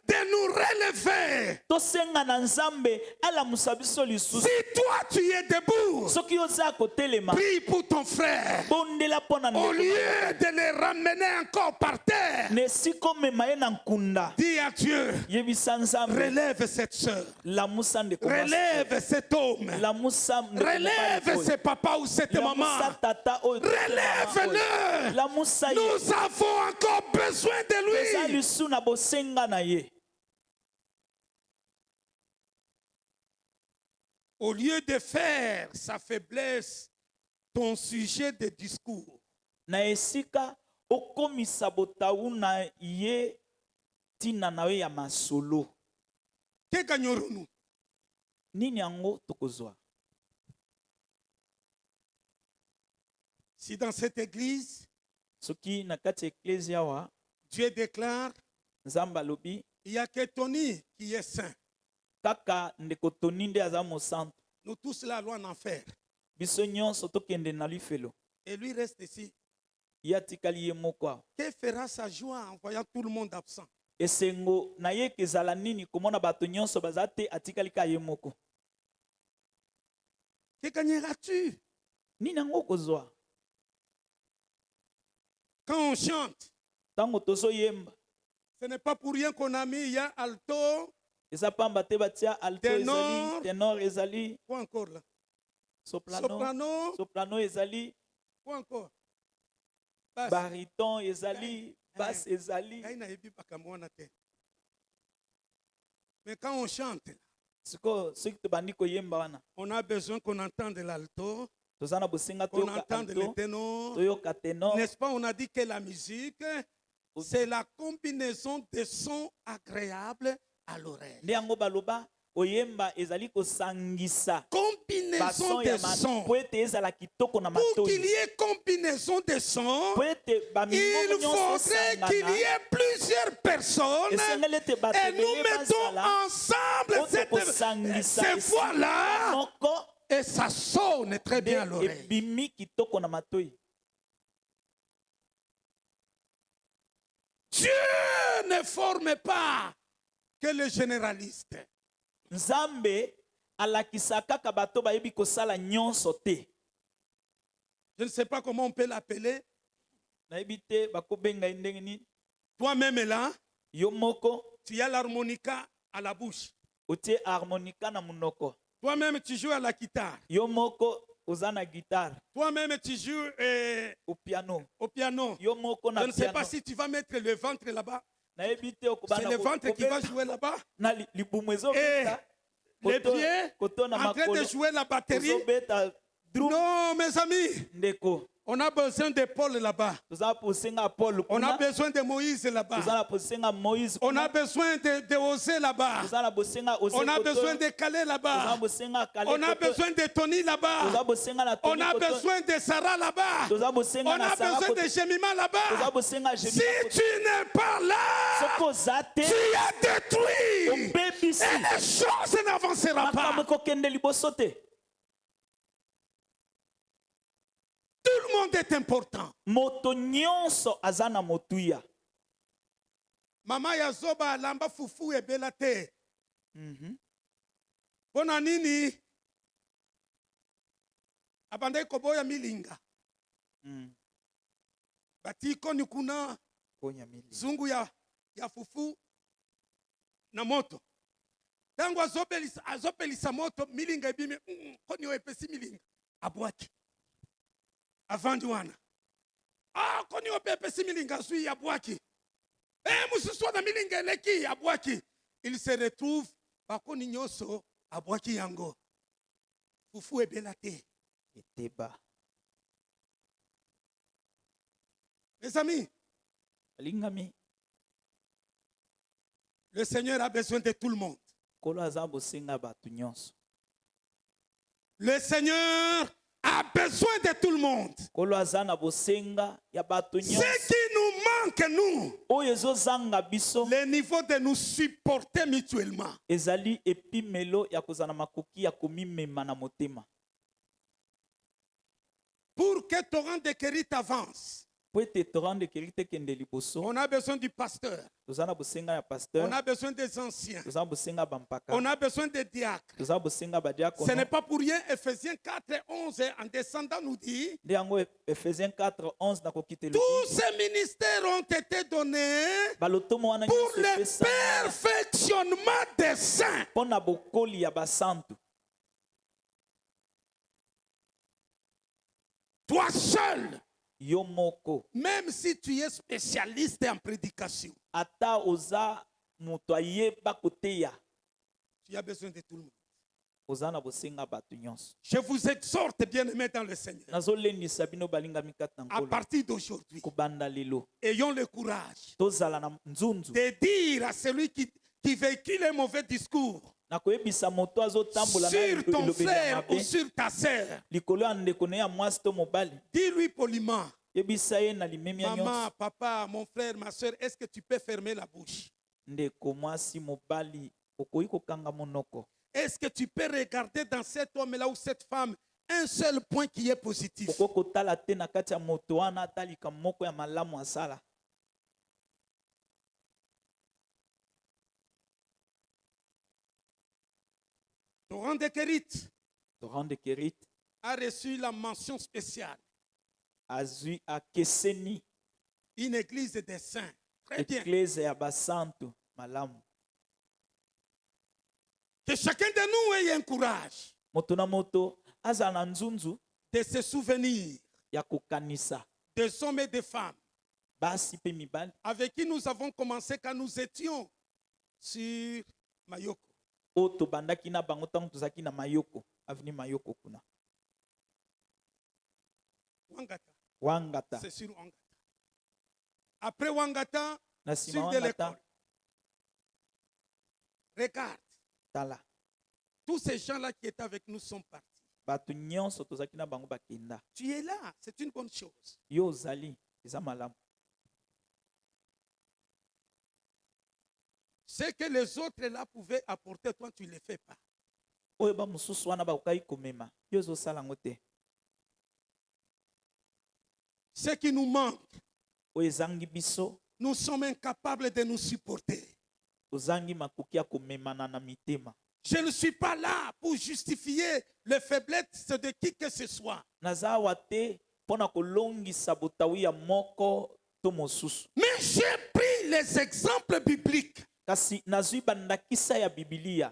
de nous relever. tosenga na Nzambe alamusa biso lisusu. Si toi tu es debout, Soki oza kotelema, prie pour ton frère. bondela pona Au ndeko. lieu de le ramener encore par terre, Ne siko mema ye na nkunda. dis à Dieu, Yebisa Nzambe, relève cette soeur, lamusa ndeko mwasi. relève cet homme, Lamusa ndeko relève mobali ce oyo. papa ou cette Lamusa maman. tata oyo. Relève-le. Lamusa ye. Nous avons encore besoin de Eza lui. lisu na bosenga na ye. Au lieu de faire sa faiblesse ton sujet de discours, Na esika okomisa botawu na ye tina na ye ya masolo. que gagnerons-nous? Nini yango tokozwa? Si dans cette église, Soki na kati eklezia wa Dieu déclare, Nzambe alobi il n'y a que Tony qui est saint. kaka ndeko Toni nde aza mosantu. Nous tous là allons en enfer. Biso nyonso tokende na lifelo. Et lui reste ici. Ye atikali ye moko awa. Que fera sa joie en voyant tout le monde absent? Esengo na ye kezala nini komona bato nyonso baza te atikali ka ye moko? Que gagneras-tu? Nini yango kozwa? Quand on chante, Tango tozoyemba ce n'est pas pour rien qu'on a mis, il y a alto, eza pamba te batia alto Ténor. ezali, tenor ezali, quoi encore là? soprano, Soprano, soprano ezali, quoi encore? Basse. bariton ezali, basse ezali. Aïe, naïbi bakamwana te. Mais quand on chante, Siko soki tobandi koyemba wana on a besoin qu'on entende l'alto, toza na bosenga qu'on toyoka entende le alto, ténor. toyoka tenor. N'est-ce pas, on a dit que la musique, c'est la combinaison de sons agréables à l'oreille. Nde yango baloba oyemba ezali kosangisa Combinaison bason de ya sons. po ete ezala kitoko na Pour qu'il matoi. y ait combinaison de sons, Po ete bamingongo il nyonso faudrait qu'il y esangana ait plusieurs personnes esengeli ete bato et nous ebele mettons bazala ensemble ote kosangisa ces esika voix-là moko et ça sonne très bien à nde l'oreille. ebimi kitoko na matoi. Dieu ne forme pas que les généralistes. Nzambe alakisa kaka bato bayebi kosala nyonso te. Je ne sais pas comment on peut l'appeler. Nayebi te bakobenga ye ndenge nini. Toi-même là, Yo moko tu as l'harmonica à la bouche. otie harmonika na munoko. Toi-même, tu joues à la guitare. Yo moko oza na guitare Toi-même, tu joues au piano. au piano. Yo moko Je na ne sais piano. pas si tu vas mettre le ventre là-bas. Nayebi te C'est okobana le ventre qui va jouer là-bas. na libumu Et ezobeta les pieds koto na en train makolo de jouer la batterie. ozobeta drum Non, mes amis, ndeko On a besoin de Paul là-bas. tozala posenga Paul On a kuna, besoin de Moïse là-bas. tozala posenga Moïse On kuna, a besoin de Osée là-bas. tozala posenga Osée On a koto, besoin de Calais tozala là-bas. posenga Calais On a koto, besoin de Tony tozala là-bas. posenga na On Tony a koto, besoin de Sarah là-bas. tozala On posenga na a Sarah besoin koto, de Jemima tozala là-bas. posenga Si Jemima koto. tu n'es pas là, Soki oza te, tu es détruit. obebisi, Et les choses n'avanceront makambo pas. ekokende liboso te. Tout le monde est important. Moto nyonso aza na motuya. Mama ya zoba alamba fufu ebela te. Mhm. Bona nini? Abandai koboya milinga. Mm. Bati koni kuna Konya mili. zungu ya fufu na moto. Tangu azopelisa moto milinga ebime koni oepesi milinga. Abwaki. Avandi wana. Koni opepesi milinga sui abwaki. Mususu na milinga eleki abwaki. Il se retrouve bakoni nyoso abwaki yango. Fufu ebela te. Eteba. Mes amis, Alingami. le Seigneur a besoin de tout le monde. Kolo aza bosenga batu nyonso. Le Seigneur a besoin de tout le monde. Kolo aza na bosenga ya batu Ce nyonso. qui nous manque, nous, Oyo ezozanga biso le niveau de nous supporter mutuellement. ezali epimelo ya kozana makoki ya komimema na motema. Pour que Torrent de Kérit avance, Po ete torande kerite kende liboso, on a besoin du pasteur. tozana bosenga ya On pasteur, a besoin des anciens. tozana bosenga bampaka, On a besoin des diacres. tozana bosenga Ce badiakono. n'est pas pour rien, Ephésiens 4, 11, en descendant, nous dit, Nde yango Ephésiens 4, 11 nakokite tous lobi. ces ministères ont été donnés Balotomo wana pour nyonso le epesa perfectionnement des saints. mpona bokoli ya basantu. Toi seul, Yo moko, même si tu es spécialiste en prédication, ata oza moto ayeba koteya, tu as besoin de tout le monde. oza na bosenga bato nyonso. Je vous exhorte, bien-aimés dans le Seigneur, Nazolendisa bino balingami kata à nkolo. partir d'aujourd'hui, Kobanda lelo, ayons le courage tozala na nzunzu. de dire à celui qui véhicule un mauvais discours Na koyebisa moto azotambola na sur ton elobeli ya frère ou mabe, sur ta sœur, likolo ya ndeko na ye ya mwasi to mobali, dis-lui poliment, yebisa ye na limemi ya maman, nyonso. papa, mon frère, ma soeur, est-ce que tu peux fermer la bouche? Ndeko mwasi mobali, okoki kokanga monoko. Est-ce que tu peux regarder dans cet homme-là ou cette femme un seul point qui est positif? Okoki kotala te na kati ya moto wana atalika moko ya malamu asala. Torrent de Kérit Torrent de Kérit a reçu la mention spéciale, azwi akeseni une église des saints. Très bien. eklese ya basantu malamu. Que chacun de nous ait un courage Moto na moto azala na nzunzu de se souvenir ya kokanisa des hommes et des femmes basi pe mibali avec qui nous avons commencé quand nous étions sur Mayoko. oyo tobandaki na bango ntango tozalaki na Mayoko, avenue Mayoko kuna. Wangata. Wangata. C'est sur Wangata. Après Wangata, Na sima sur de Wangata, l'école. Regarde, tala. tous ces gens-là qui étaient avec nous sont partis. Bato nyonso tozalaki na bango bakenda. Tu es là, c'est une bonne chose. Yo ozali, eza malamu. Ce que les autres là pouvaient apporter, toi tu ne le fais pas. Oyo ba mosusu wana bakokai komema, yo ezosala yango te. Ce qui nous manque, Oyo ezangi biso, nous sommes incapables de nous supporter. tozangi makoki ya komemana na mitema. Je ne suis pas là pour justifier les faiblesses de qui que ce soit. Naza awa te mpona kolongisa botawi ya moko to mosusu. Mais j'ai pris les exemples bibliques. Kasi nazwi bandakisa ya Biblia.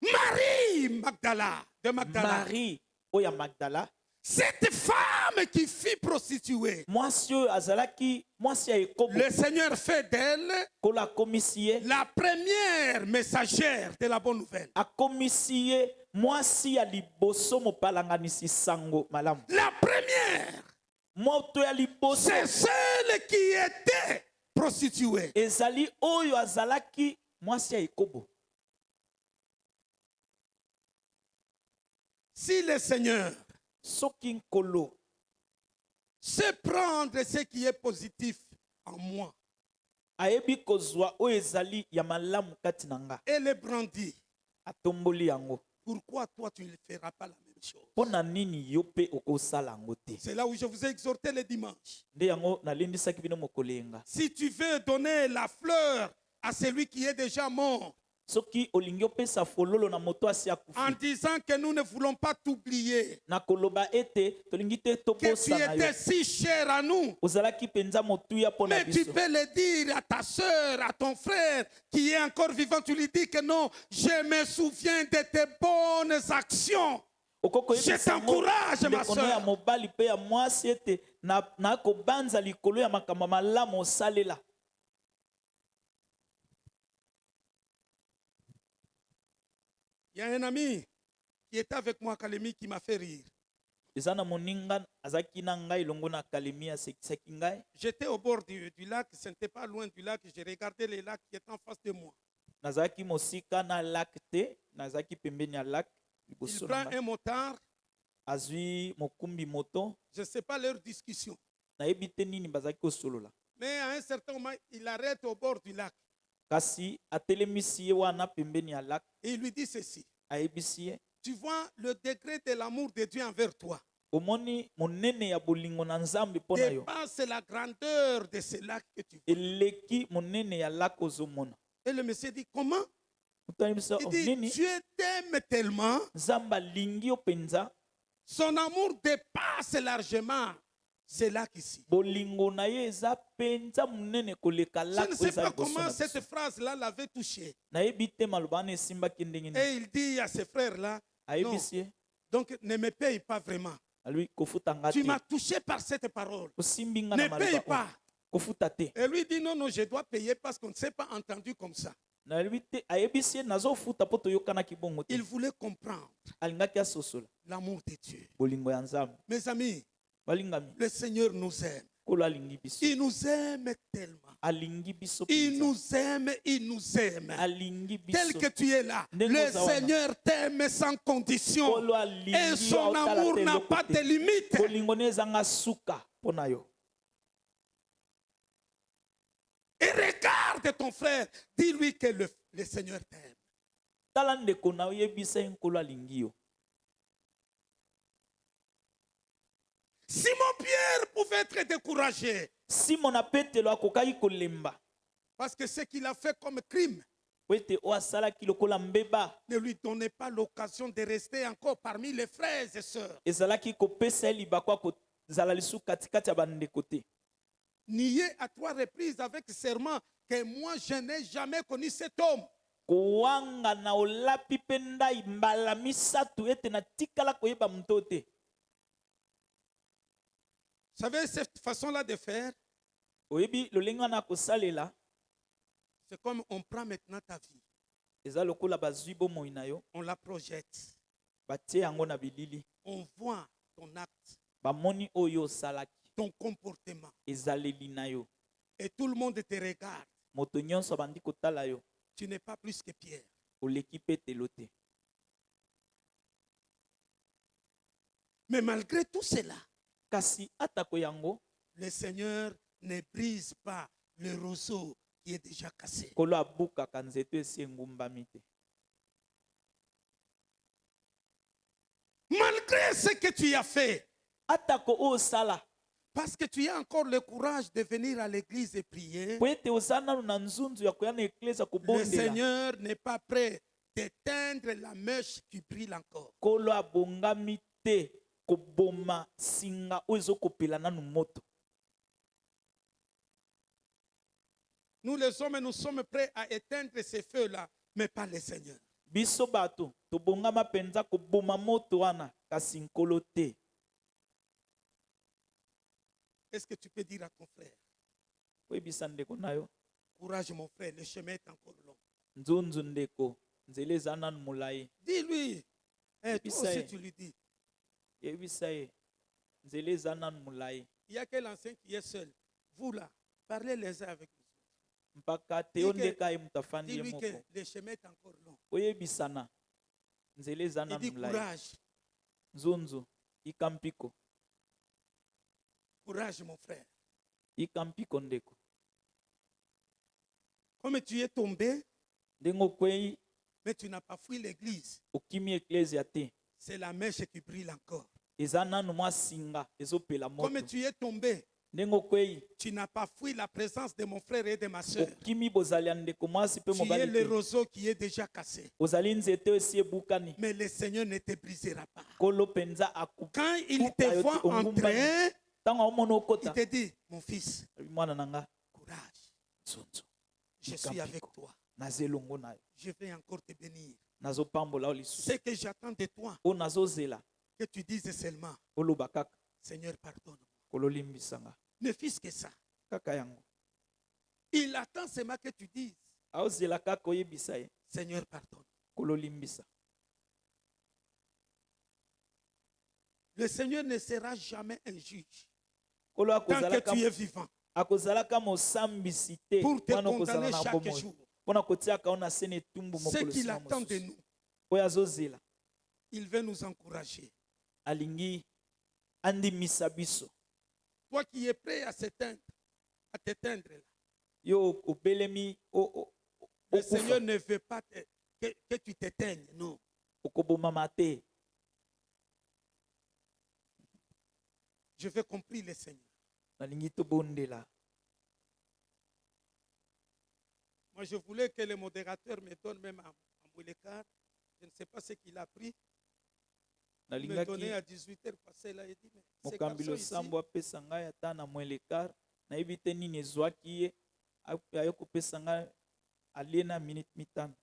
Marie Magdala, de Magdala. Marie oyo ya Magdala, Cette femme qui fut prostituée. mwasi oyo azalaki mwasi ya ekobo, Le Seigneur fait d'elle kolo akomisi ye, la première messagère de la bonne nouvelle. akomisi ye mwasi ya liboso mopalanganisi sango malamu. La première. moto ya liboso c'est celle qui était prostituée. ezali oyo azalaki mwasi ya ekobo. Si le Seigneur Soki nkolo sait prendre ce qui est positif en moi ayebi kozwa oyo ezali ya malamu kati na nga et le brandit, atomboli yango, pourquoi toi tu ne feras pas la même chose? mpo na nini yo mpe okosala yango te? C'est là où je vous ai exhorté le dimanche. nde yango nalendisaki bino mokolo yenga. Si tu veux donner la fleur à celui qui est déjà mort, soki olingi opesa fololo na moto asi en akufi disant que nous ne voulons pas t'oublier, na koloba ete tolingi te que tu tobosana yo, étais si cher à nous, ozalaki mpenza motuya mpo na mais tu biso. peux le dire à ta soeur, à ton frère qui est encore vivant, tu lui dis que non, je me souviens de tes bonnes actions. Je t'encourage, ma ndeko no ya soeur. mobali mpe ya mwasi ete nakobanza likolo ya makambo malamu osalela. Il y a un ami qui était avec moi à Kalemi qui m'a fait rire. eza na moninga azalaki na ngai elongo na kalemi asekisaki ngai. J'étais au bord du lac, ce n'était pas loin du lac, j'ai regardé les lacs qui étaient en face de moi. nazalaki mosika na lak te, nazalaki pembeni ya lak Il liboso na prend ngai. un motard, azwi mokumbi moto, je ne sais pas leur discussion, nayebi te nini bazalaki kosolola, mais à un certain moment, il arrête au bord du lac kasi atelemisi ye wana pembeni ya lak, et il lui dit ceci. ayebisi ye, Tu vois le degré de l'amour de Dieu envers toi omoni monene ya bolingo na nzambe mpo na yo dépasse la grandeur de ce lac que tu vois. eleki monene ya lak ozomona. Et le monsieur dit, comment? Moto ayebisa, Il "Oh, dit, nini Dieu t'aime tellement, nzambe alingi yo mpenza, son amour dépasse largement ce lac ici. bolingo na ye eza mpenza monene koleka Je lak ne oyo sais eza pas liboso comment na cette biso." phrase-là l'avait touché. nayebi te maloba wana esimbaki ndenge nini. Et il dit à ses frères-là, non, ayebisi ye, donc ne me paye pas vraiment. alui kofuta nga Tu te, m'as touché par cette parole. osimbi nga Ne na paye maloba pas. oyo, kofuta te. Et lui dit, non, non, je dois payer parce qu'on ne s'est pas entendu comme ça. nayebi te, ayebisi ye nazofuta mpo toyokanaki bongo te. Il voulait comprendre alingaki asosola l'amour de Dieu. bolingo ya nzambe. Mes amis, balingami, le Seigneur nous aime. kolo alingi biso, Il nous aime tellement. alingi biso Il mpenza. nous aime, il nous aime. alingi Tel biso que tu es là, Ndenge le oza wana. Seigneur t'aime sans condition. kolo alingi Et yo son aotala amour te n'a eloko pas te. de limite. bolingo ne ezanga suka mpo na yo. Et regarde ton frère, dis-lui que le Seigneur t'aime. tala ndeko na yo yebisa ye nkolo alingi yo. Simon Pierre pouvait être découragé simona petelo akokaki kolemba parce que ce qu'il a fait comme crime po ete oyo asalaki lokola mbeba ne lui donnait pas l'occasion de rester encore parmi les frères et sœurs. ezalaki kopesa ye libako ya kozala lisu katikati ya bandeko te. Nier à 3 reprises avec serment que moi je n'ai jamais connu cet homme. kowanga na olapi mpe ndai mbala misato ete natikala koyeba moto te. Vous savez, cette façon-là de faire, oyebi lolenge wana kosalela c'est comme on prend maintenant ta vie, eza lokola bazwi bomoi na yo on la projette, batie yango na bilili, on voit ton acte, bamoni oyo osalaki, ton comportement, ezaleli na yo, et tout le monde te regarde. moto nyonso abandi kotala yo, Tu n'es pas plus que Pierre. oleki petelo te. Mais malgré tout cela, kasi atako yango le Seigneur ne brise pas le roseau qui est déjà cassé. kolo abukaka nzete esi engumbami te. Malgré ce que tu as fait, atako oyo osala parce que tu as encore le courage de venir à l'église et prier, po ete oza nanu na nzunzu ya koya na eklesa le kobondela, Seigneur n'est pas prêt d'éteindre la mèche qui brille encore. kolo abongami te koboma singa oyo ezokopela nanu moto. Nous les hommes, nous sommes prêts à éteindre ces feux-là, mais pas le Seigneur. biso bato tobongama mpenza koboma moto wana kasi nkolo te. Est-ce que tu peux dire à ton frère, koyebisa ndeko na yo, courage mon frère, le chemin est encore long. nzunzu ndeko nzela eza nanu molai. Dis-lui, toi Bisa aussi ye. tu lui dis, yebisa ye nzela eza nanu molai. Il n'y a que l'ancien qui est seul. Vous là, parlez les uns avec nous. mpaka te yo nde kaka ye moto afandi ye Dis-lui moko que le chemin est encore long. oyebisana nzela eza Il nanu dit molai courage, nzonzo ika mpiko courage mon frère. ika mpiko ndeko Comme tu es tombé, ndenge okwei mais tu n'as pas fui l'église, okimi eklezia te c'est la mèche qui brille encore. eza nanu mwa singa ezopela Comme moto tu es tombé, ndenge okwei tu n'as pas fui la présence de mon frère et de ma soeur. okimi bozali ya ndeko mwasi mpe Tu es mobali le te roseau qui est déjà cassé. ozali nzete oyo esi ebukani Mais le Seigneur ne te brisera pas. kolo mpenza Quand il te voit entrer, ntango aomona il okota te dit, mon fils, mwana na nga courage, nzonzo je suis avec toi. naza elongo na yo Je vais encore te bénir. nazopambola yo lisusu Ce que j'attends de toi, oyo nazozela que tu dises seulement, oloba kaka Seigneur, pardonne-moi. kololimbisanga Ne fût-ce que ça. kaka yango Il attend seulement que tu dises, aozela kaka oyebisa ye Seigneur, pardonne. kololimbisa Le Seigneur ne sera jamais un juge kolo tant que tu es vivant akozalaka mosambisi te pour te wana okozala condamner na chaque bomoi jour. mpona kotiaka yo na se na etumbu Ce mokolo qu'il sima attend de mosusu nous, oyo azozela il veut nous encourager. alingi andimisa biso Toi qui es prêt à t'éteindre là, yo obelemi le Seigneur ne veut pas que tu t'éteignes, non. okobomama te Je veux compris le Seigneur. nalingi tobondela Moi, je voulais que le modérateur me donne même un l'écart. Je ne sais pas ce qu'il a pris. Il me donnait nalingaki à 18h passé là. Il dit, mais ce mokambi garçon ici, losambo apesa ngai ata na mwelekar nayebi te nini ezwaki ye aye kopesa ngai alie na minute mitano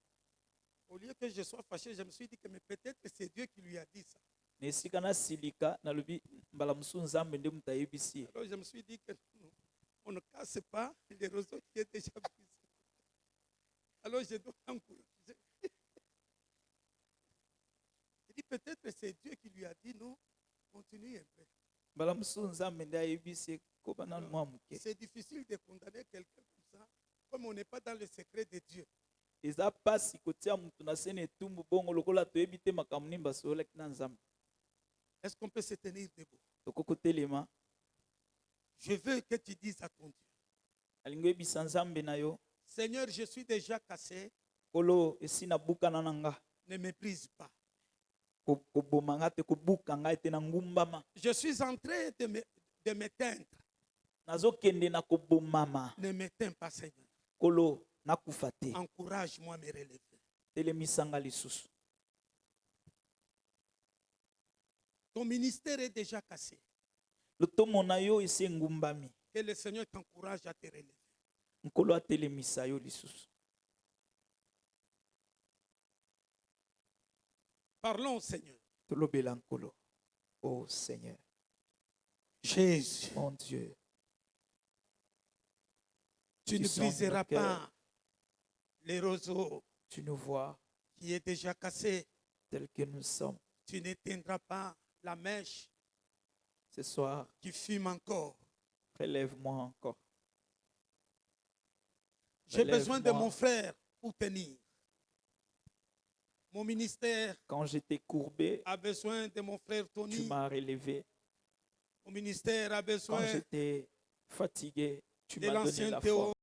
au lieu que je sois fâché, je me suis dit que mais peut-être que c'est Dieu qui lui a dit ça. na esika nasilika nalobi mbala mosusu nzambe nde moto ayebisi ye Alors je me suis dit que non, on ne casse pas les roseaux qui est déjà brisé. Alors je dois encourager. Il dit peut-être que c'est Dieu qui lui a dit non, continue un peu. mbala mosusu nzambe nde ayebisi ye koba nanu mwa moke C'est difficile de condamner quelqu'un comme ça, comme on n'est pas dans le secret de Dieu. eza pasi kotia motu na se na etumbu bongo lokola toyebi te makambo nini basololaki na nzambe Est-ce qu'on peut se tenir debout? tokoki kotelema Je veux que tu dises à ton Dieu, alingi oyebisa nzambe na yo Seigneur, je suis déjà cassé, kolo esi nabukana na nga ne me brise pas. koboma nga te kobuka ngai te na ngumbama Je suis en train de m'éteindre. nazokende na kobomama Ne m'éteins pas, Seigneur. kolo nakufa te Encourage-moi à me relever. telemisanga lisusu Ton ministère est déjà cassé. lotomo na yo esi engumbami Que le Seigneur t'encourage à te relever. nkolo atelemisa yo lisusu Parlons au Seigneur. tolobela nkolo o seigneur Jésus, mon dieu tu ne sondes briseras nos cœurs. pas les roseaux tu nous vois qui est déjà cassé. tels que nous sommes Tu n'éteindras pas la mèche ce soir qui fume encore. relève-moi encore J'ai besoin de Relève-moi. mon frère pour tenir. Mon ministère quand j'étais courbé a besoin de mon frère tu Tony. m'as relevé Mon ministère a quand besoin j'étais fatigué tu de m'as donné l'ancien la Théo. force